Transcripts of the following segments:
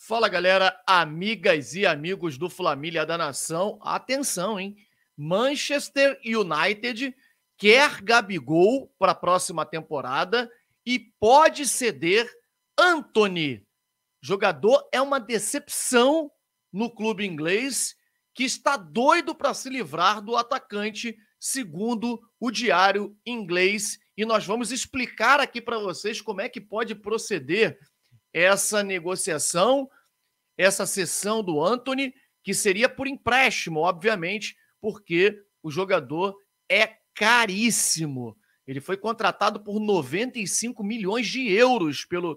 Fala, galera, amigas e amigos do Família da Nação. Atenção, hein? Manchester United quer Gabigol para a próxima temporada e pode ceder Antony. Jogador é uma decepção no clube inglês que está doido para se livrar do atacante, segundo o diário inglês. E nós vamos explicar aqui para vocês como é que pode proceder essa negociação, essa cessão do Antony, que seria por empréstimo, obviamente, porque o jogador é caríssimo. Ele foi contratado por 95 milhões de euros pelo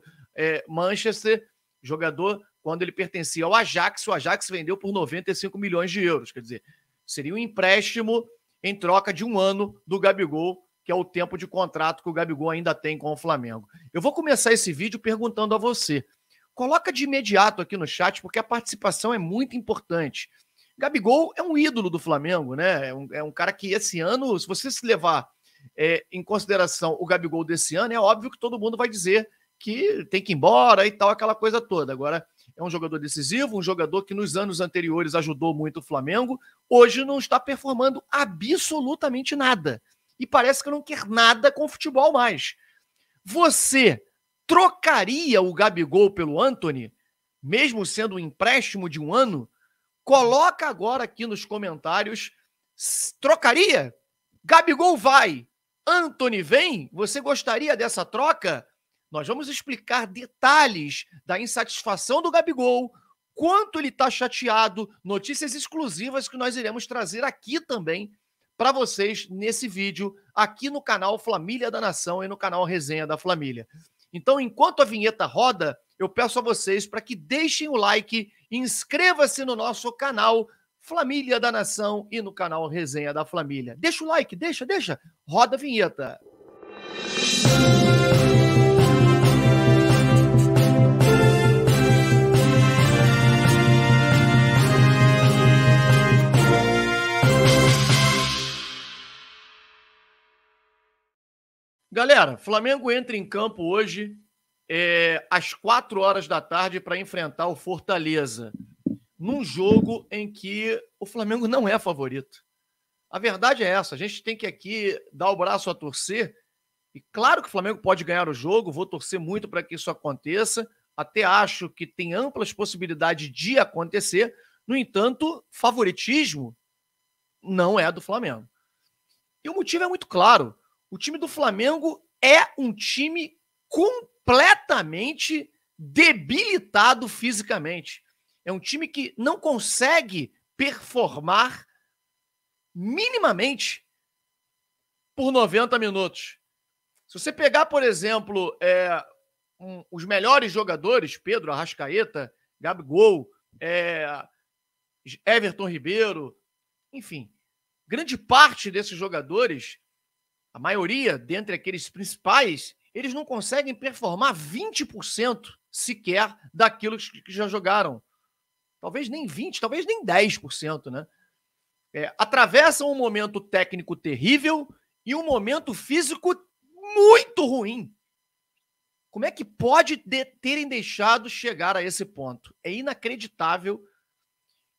Manchester, jogador quando ele pertencia ao Ajax, o Ajax vendeu por 95 milhões de euros, quer dizer, seria um empréstimo em troca de um ano do Gabigol, que é o tempo de contrato que o Gabigol ainda tem com o Flamengo. Eu vou começar esse vídeo perguntando a você. Coloca de imediato aqui no chat, porque a participação é muito importante. Gabigol é um ídolo do Flamengo, né? É um cara que esse ano, se você se levar em consideração o Gabigol desse ano, é óbvio que todo mundo vai dizer que tem que ir embora e tal, aquela coisa toda. Agora, é um jogador decisivo, um jogador que nos anos anteriores ajudou muito o Flamengo, hoje não está performando absolutamente nada. E parece que não quer nada com o futebol mais. Você trocaria o Gabigol pelo Antony, mesmo sendo um empréstimo de um ano? Coloca agora aqui nos comentários. Trocaria? Gabigol vai, Antony vem? Você gostaria dessa troca? Nós vamos explicar detalhes da insatisfação do Gabigol, quanto ele está chateado, notícias exclusivas que nós iremos trazer aqui também para vocês nesse vídeo, aqui no canal Família da Nação e no canal Resenha da Família. Então, enquanto a vinheta roda, eu peço a vocês para que deixem o like, inscreva-se no nosso canal Família da Nação e no canal Resenha da Família. Deixa o like, deixa. Roda a vinheta. Galera, Flamengo entra em campo hoje às 4 horas da tarde para enfrentar o Fortaleza, num jogo em que o Flamengo não é favorito. A verdade é essa, a gente tem que aqui dar o braço a torcer, e claro que o Flamengo pode ganhar o jogo, vou torcer muito para que isso aconteça, até acho que tem amplas possibilidades de acontecer, no entanto, favoritismo não é do Flamengo. E o motivo é muito claro. O time do Flamengo é um time completamente debilitado fisicamente. É um time que não consegue performar minimamente por 90 minutos. Se você pegar, por exemplo, os melhores jogadores, Pedro, Arrascaeta, Gabigol, Everton Ribeiro, enfim, grande parte desses jogadores, a maioria, dentre aqueles principais, eles não conseguem performar 20% sequer daquilo que já jogaram. Talvez nem 20%, talvez nem 10%, né? Atravessam um momento técnico terrível e um momento físico muito ruim. Como é que pode terem deixado chegar a esse ponto? É inacreditável.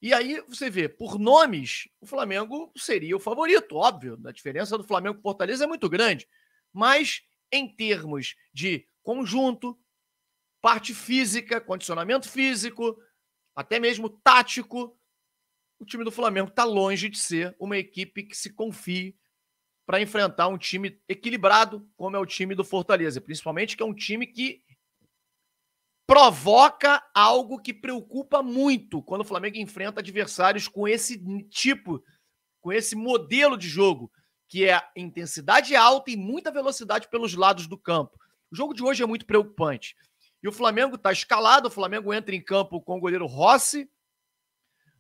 E aí você vê, por nomes, o Flamengo seria o favorito, óbvio. A diferença do Flamengo com o Fortaleza é muito grande. Mas em termos de conjunto, parte física, condicionamento físico, até mesmo tático, o time do Flamengo está longe de ser uma equipe que se confie para enfrentar um time equilibrado, como é o time do Fortaleza. Principalmente que é um time que provoca algo que preocupa muito quando o Flamengo enfrenta adversários com esse tipo, com esse modelo de jogo, que é intensidade alta e muita velocidade pelos lados do campo. O jogo de hoje é muito preocupante. E o Flamengo está escalado, o Flamengo entra em campo com o goleiro Rossi,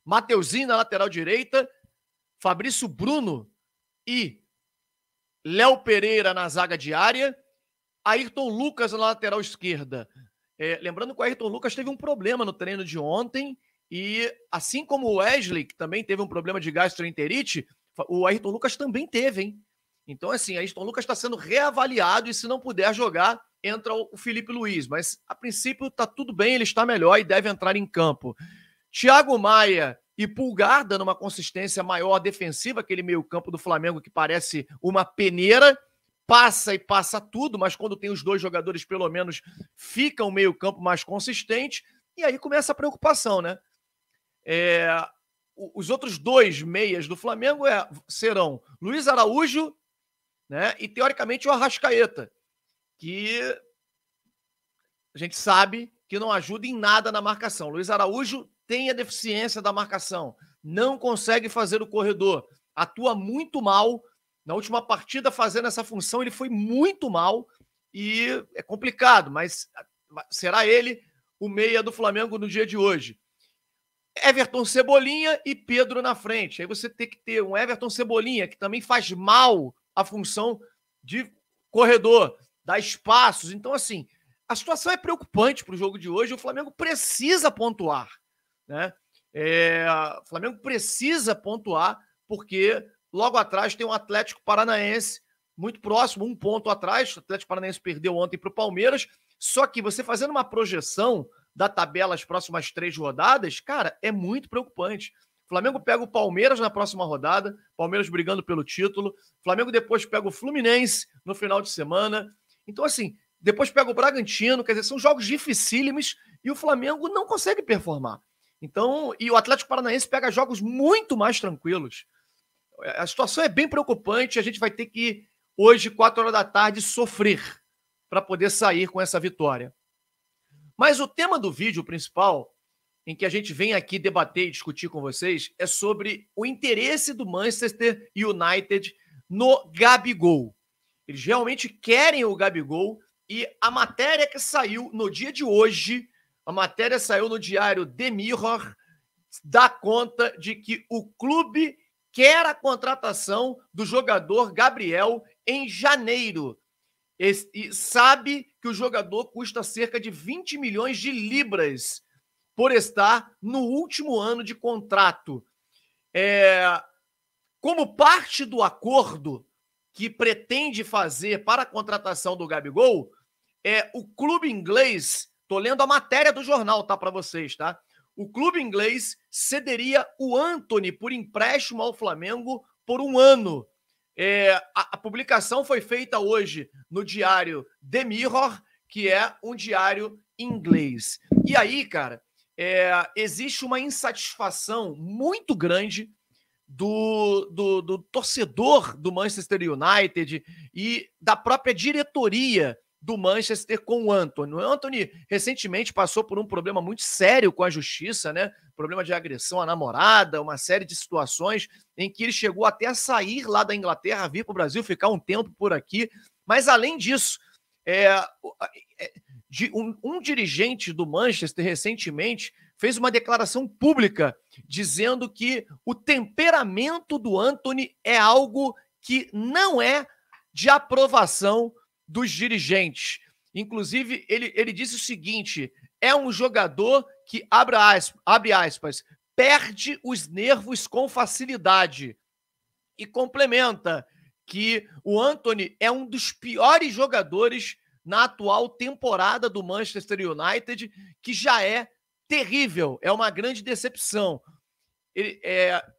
Mateuzinho na lateral direita, Fabrício Bruno e Léo Pereira na zaga de área, Ayrton Lucas na lateral esquerda. Lembrando que o Ayrton Lucas teve um problema no treino de ontem e, assim como o Wesley, que também teve um problema de gastroenterite, o Ayrton Lucas também teve, hein? Então, assim, Ayrton Lucas está sendo reavaliado e se não puder jogar, entra o Felipe Luiz. Mas, a princípio, está tudo bem, ele está melhor e deve entrar em campo. Thiago Maia e Pulgar, dando uma consistência maior defensiva, aquele meio-campo do Flamengo que parece uma peneira, passa e passa tudo, mas quando tem os dois jogadores, pelo menos, fica um meio-campo mais consistente, e aí começa a preocupação, né? Os outros dois meias do Flamengo serão Luiz Araújo, né, e teoricamente o Arrascaeta, que a gente sabe que não ajuda em nada na marcação. Luiz Araújo tem a deficiência da marcação, não consegue fazer o corredor, atua muito mal. Na última partida, fazendo essa função, ele foi muito mal e é complicado, mas será ele o meia do Flamengo no dia de hoje. Everton Cebolinha e Pedro na frente. Aí você tem que ter um Everton Cebolinha, que também faz mal a função de corredor, dá espaços. Então, assim, a situação é preocupante para o jogo de hoje. O Flamengo precisa pontuar, né? O Flamengo precisa pontuar, porque logo atrás tem um Atlético Paranaense muito próximo, 1 ponto atrás. O Atlético Paranaense perdeu ontem para o Palmeiras. Só que você fazendo uma projeção da tabela as próximas 3 rodadas, cara, é muito preocupante. O Flamengo pega o Palmeiras na próxima rodada, Palmeiras brigando pelo título. O Flamengo depois pega o Fluminense no final de semana. Então, assim, depois pega o Bragantino. Quer dizer, são jogos dificílimos e o Flamengo não consegue performar. Então, e o Atlético Paranaense pega jogos muito mais tranquilos. A situação é bem preocupante. A gente vai ter que, hoje, 4 horas da tarde, sofrer para poder sair com essa vitória. Mas o tema do vídeo principal, em que a gente vem aqui debater e discutir com vocês, é sobre o interesse do Manchester United no Gabigol. Eles realmente querem o Gabigol e a matéria que saiu no dia de hoje, a matéria saiu no diário The Mirror, dá conta de que o clube quer a contratação do jogador Gabriel em janeiro. E sabe que o jogador custa cerca de 20 milhões de libras por estar no último ano de contrato. Como parte do acordo que pretende fazer para a contratação do Gabigol, o clube inglês, tô lendo a matéria do jornal, tá, para vocês, tá? O clube inglês cederia o Antony por empréstimo ao Flamengo por 1 ano. A publicação foi feita hoje no diário The Mirror, que é um diário inglês. E aí, cara, existe uma insatisfação muito grande do torcedor do Manchester United e da própria diretoria do Manchester com o Antony. O Antony recentemente passou por um problema muito sério com a justiça, né? Problema de agressão à namorada, uma série de situações em que ele chegou até a sair lá da Inglaterra, vir para o Brasil, ficar um tempo por aqui. Mas, além disso, um dirigente do Manchester recentemente fez uma declaração pública dizendo que o temperamento do Antony é algo que não é de aprovação dos dirigentes. Inclusive, ele disse o seguinte: é um jogador que, abre aspas, perde os nervos com facilidade. E complementa que o Antony é um dos piores jogadores na atual temporada do Manchester United, que já é terrível, é uma grande decepção. Ele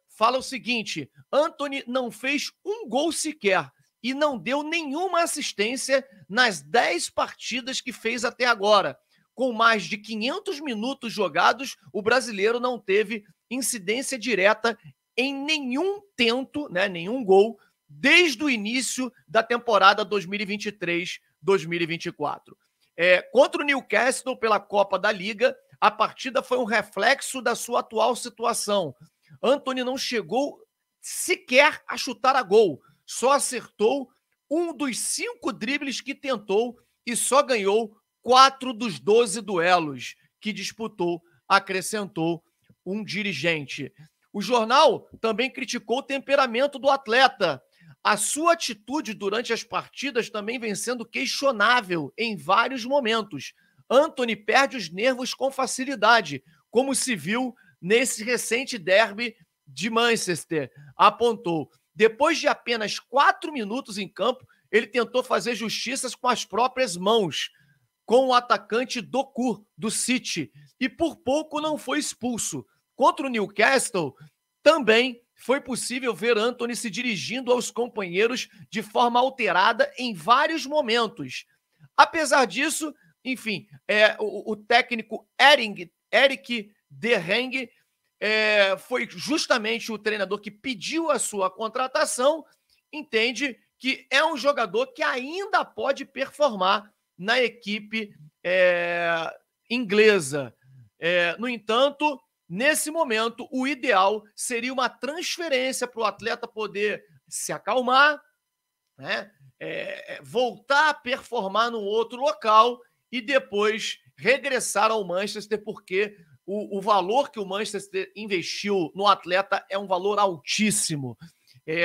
fala o seguinte: Antony não fez um gol sequer e não deu nenhuma assistência nas 10 partidas que fez até agora. Com mais de 500 minutos jogados, o brasileiro não teve incidência direta em nenhum tento, né, nenhum gol, desde o início da temporada 2023-2024. Contra o Newcastle pela Copa da Liga, a partida foi um reflexo da sua atual situação. Antony não chegou sequer a chutar a gol, só acertou um dos 5 dribles que tentou e só ganhou 4 dos 12 duelos que disputou, acrescentou um dirigente. O jornal também criticou o temperamento do atleta. A sua atitude durante as partidas também vem sendo questionável em vários momentos. Antony perde os nervos com facilidade, como se viu nesse recente derby de Manchester, apontou. Depois de apenas 4 minutos em campo, ele tentou fazer justiças com as próprias mãos, com o atacante Doku, do City, e por pouco não foi expulso. Contra o Newcastle, também foi possível ver Antony se dirigindo aos companheiros de forma alterada em vários momentos. Apesar disso, enfim, o técnico Eric De Heng foi justamente o treinador que pediu a sua contratação, entende que é um jogador que ainda pode performar na equipe inglesa. No entanto, nesse momento, o ideal seria uma transferência para o atleta poder se acalmar, né? Voltar a performar num outro local e depois regressar ao Manchester, porque o valor que o Manchester investiu no atleta é um valor altíssimo.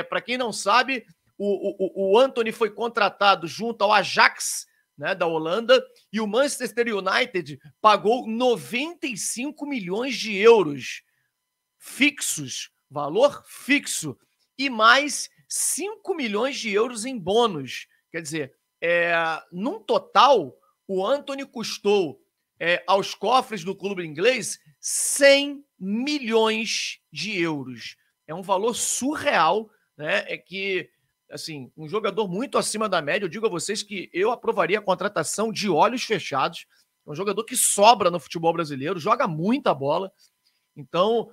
Para quem não sabe, o Antony foi contratado junto ao Ajax, né, da Holanda, e o Manchester United pagou 95 milhões de euros fixos, valor fixo, e mais 5 milhões de euros em bônus. Quer dizer, num total, o Antony custou aos cofres do clube inglês 100 milhões de euros. É um valor surreal, né? É que, assim, um jogador muito acima da média. Eu digo a vocês que eu aprovaria a contratação de olhos fechados. É um jogador que sobra no futebol brasileiro, joga muita bola. Então,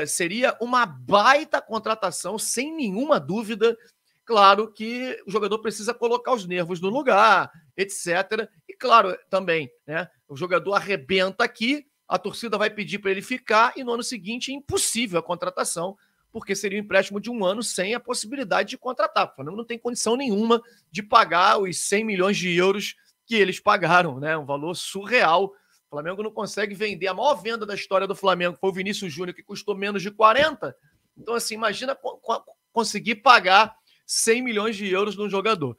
seria uma baita contratação, sem nenhuma dúvida. Claro que o jogador precisa colocar os nervos no lugar, etc. E, claro, também, né? O jogador arrebenta aqui, a torcida vai pedir para ele ficar, e no ano seguinte é impossível a contratação, porque seria um empréstimo de 1 ano sem a possibilidade de contratar. O Flamengo não tem condição nenhuma de pagar os 100 milhões de euros que eles pagaram, né? Um valor surreal. O Flamengo não consegue vender. A maior venda da história do Flamengo foi o Vinícius Júnior, que custou menos de 40. Então, assim, imagina conseguir pagar 100 milhões de euros num jogador.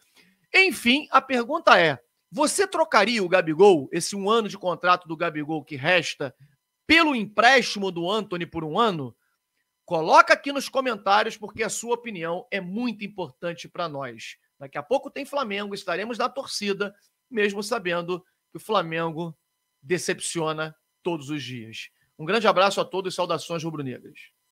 Enfim, a pergunta é: você trocaria o Gabigol, esse 1 ano de contrato do Gabigol que resta, pelo empréstimo do Antony por 1 ano? Coloca aqui nos comentários, porque a sua opinião é muito importante para nós. Daqui a pouco tem Flamengo, estaremos na torcida, mesmo sabendo que o Flamengo decepciona todos os dias. Um grande abraço a todos e saudações rubro-negras.